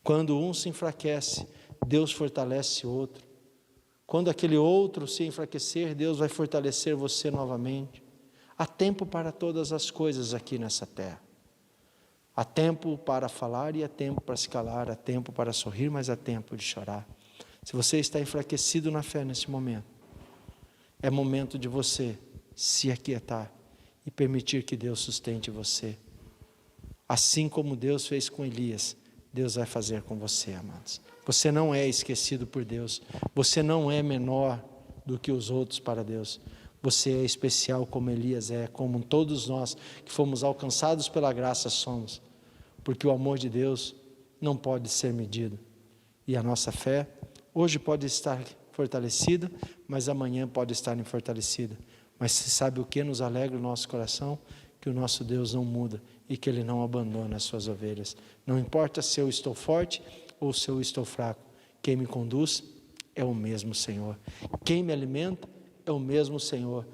Quando um se enfraquece, Deus fortalece outro. Quando aquele outro se enfraquecer, Deus vai fortalecer você novamente. Há tempo para todas as coisas aqui nessa terra. Há tempo para falar e há tempo para se calar, há tempo para sorrir, mas há tempo de chorar. Se você está enfraquecido na fé nesse momento, é momento de você se aquietar e permitir que Deus sustente você. Assim como Deus fez com Elias, Deus vai fazer com você, amados. Você não é esquecido por Deus. Você não é menor do que os outros para Deus. Você é especial como Elias é, como todos nós que fomos alcançados pela graça somos. Porque o amor de Deus não pode ser medido. E a nossa fé hoje pode estar fortalecida, mas amanhã pode estar fortalecida. Mas você sabe o que nos alegra o nosso coração? Que o nosso Deus não muda e que Ele não abandona as suas ovelhas. Não importa se eu estou forte ou se eu estou fraco. Quem me conduz é o mesmo Senhor. Quem me alimenta é o mesmo Senhor.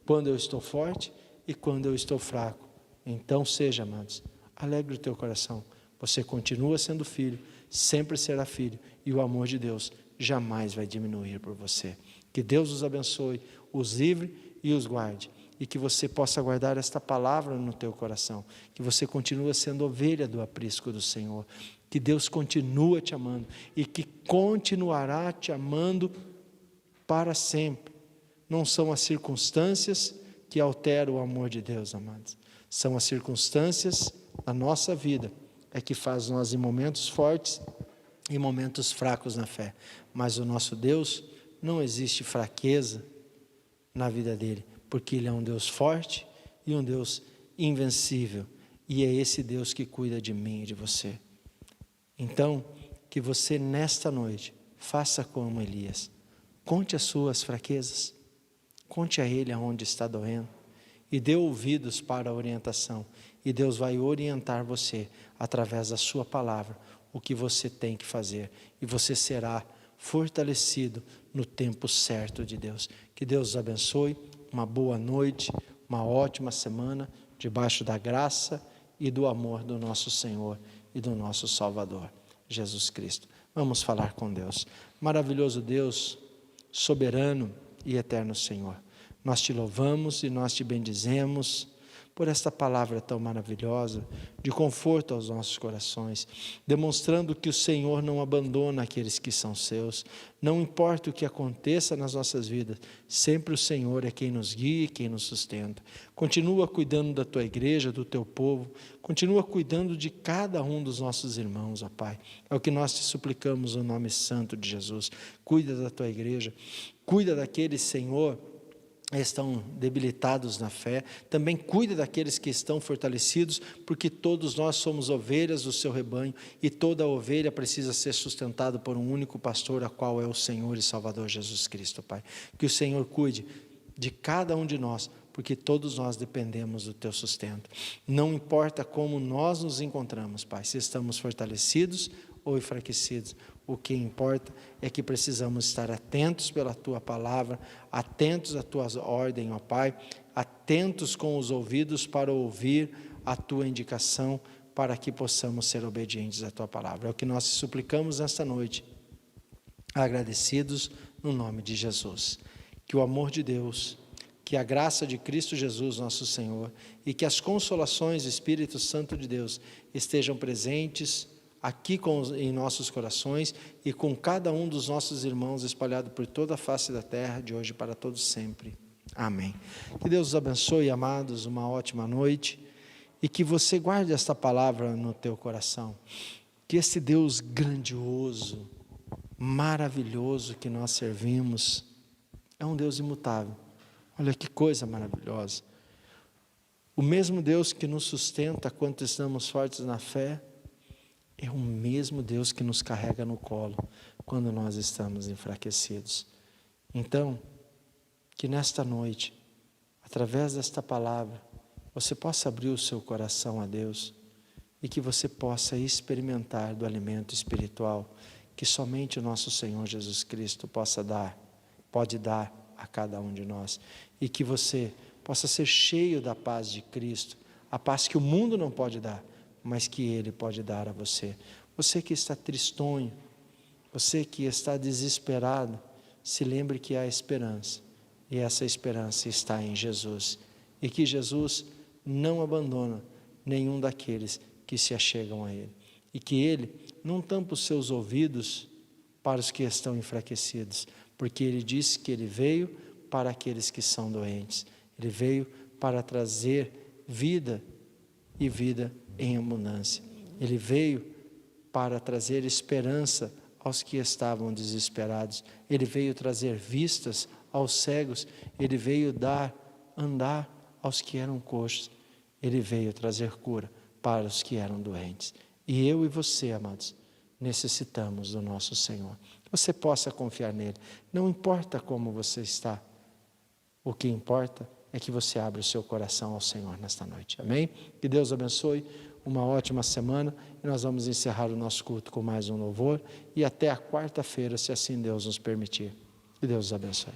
Quando eu estou forte e quando eu estou fraco. Então seja, amados, alegre o teu coração. Você continua sendo filho, sempre será filho. E o amor de Deus jamais vai diminuir por você. Que Deus os abençoe, os livre e os guarde. E que você possa guardar esta palavra no teu coração. Que você continue sendo ovelha do aprisco do Senhor. Que Deus continua te amando e que continuará te amando para sempre. Não são as circunstâncias que alteram o amor de Deus, amados. São as circunstâncias da nossa vida é que faz nós em momentos fortes e momentos fracos na fé. Mas o nosso Deus, não existe fraqueza na vida dele, porque Ele é um Deus forte e um Deus invencível. E é esse Deus que cuida de mim e de você. Então, que você nesta noite faça como Elias. Conte as suas fraquezas. Conte a Ele aonde está doendo. E dê ouvidos para a orientação. E Deus vai orientar você através da sua palavra o que você tem que fazer. E você será fortalecido no tempo certo de Deus. Que Deus os abençoe. Uma boa noite, uma ótima semana, debaixo da graça e do amor do nosso Senhor e do nosso Salvador, Jesus Cristo. Vamos falar com Deus. Maravilhoso Deus, soberano e eterno Senhor. Nós te louvamos e nós te bendizemos por esta palavra tão maravilhosa, de conforto aos nossos corações, demonstrando que o Senhor não abandona aqueles que são seus. Não importa o que aconteça nas nossas vidas, sempre o Senhor é quem nos guia e quem nos sustenta. Continua cuidando da tua igreja, do teu povo, continua cuidando de cada um dos nossos irmãos, ó Pai. É o que nós te suplicamos no nome santo de Jesus. Cuida da tua igreja, cuida daqueles, Senhor, estão debilitados na fé, também cuida daqueles que estão fortalecidos, porque todos nós somos ovelhas do seu rebanho, e toda ovelha precisa ser sustentada por um único pastor, a qual é o Senhor e Salvador Jesus Cristo, Pai. Que o Senhor cuide de cada um de nós, porque todos nós dependemos do teu sustento. Não importa como nós nos encontramos, Pai, se estamos fortalecidos ou enfraquecidos, o que importa é que precisamos estar atentos pela tua palavra, atentos à tua ordem, ó Pai, atentos com os ouvidos para ouvir a tua indicação, para que possamos ser obedientes à tua palavra. É o que nós te suplicamos nesta noite, agradecidos no nome de Jesus. Que o amor de Deus, que a graça de Cristo Jesus, nosso Senhor, e que as consolações do Espírito Santo de Deus estejam presentes aqui em nossos corações e com cada um dos nossos irmãos espalhado por toda a face da terra, de hoje para todos sempre. Amém. Que Deus os abençoe, amados, uma ótima noite, e que você guarde esta palavra no teu coração. Que esse Deus grandioso, maravilhoso que nós servimos, é um Deus imutável. Olha que coisa maravilhosa. O mesmo Deus que nos sustenta quando estamos fortes na fé, é o mesmo Deus que nos carrega no colo quando nós estamos enfraquecidos. Então, que nesta noite, através desta palavra, você possa abrir o seu coração a Deus e que você possa experimentar do alimento espiritual que somente o nosso Senhor Jesus Cristo pode dar a cada um de nós, e que você possa ser cheio da paz de Cristo, a paz que o mundo não pode dar, mas que Ele pode dar a você. Você que está tristonho, você que está desesperado, se lembre que há esperança, e essa esperança está em Jesus, e que Jesus não abandona nenhum daqueles que se achegam a Ele, e que Ele não tampa os seus ouvidos para os que estão enfraquecidos, porque Ele disse que Ele veio para aqueles que são doentes, Ele veio para trazer vida e vida em abundância. Ele veio para trazer esperança aos que estavam desesperados. Ele veio trazer vistas aos cegos. Ele veio andar aos que eram coxos. Ele veio trazer cura para os que eram doentes. E eu e você, amados, necessitamos do nosso Senhor. Você possa confiar nele. Não importa como você está. O que importa é que você abra o seu coração ao Senhor nesta noite. Amém? Que Deus abençoe, uma ótima semana, e nós vamos encerrar o nosso culto com mais um louvor, e até a quarta-feira, se assim Deus nos permitir. Que Deus os abençoe.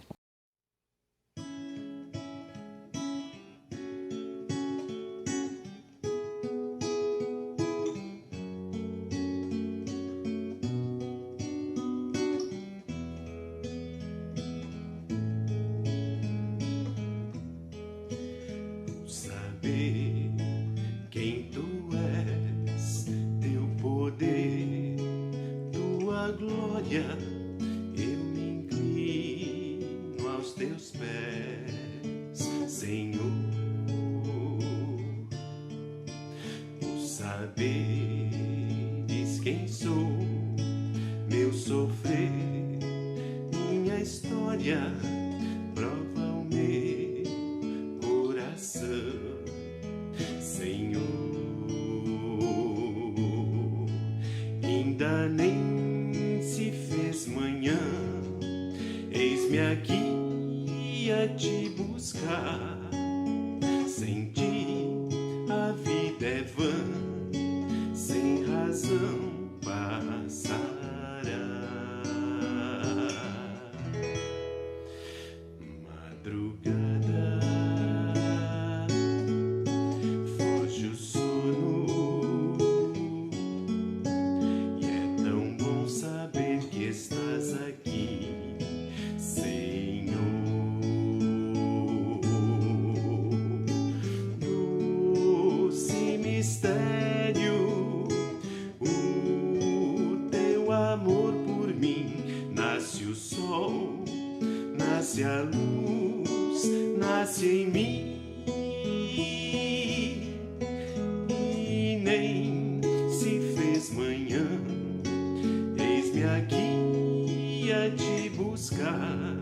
Saber quem tu és, teu poder, tua glória, eu me inclino aos teus pés, Senhor. O saberes quem sou, meu sofrer, minha história, prova o meu coração. Senhor, ainda nem se fez manhã, eis-me aqui a te buscar. Sem ti a vida é vã, sem razão passará. nasce a luz, nasce em mim, e nem se fez manhã, eis-me aqui a te buscar.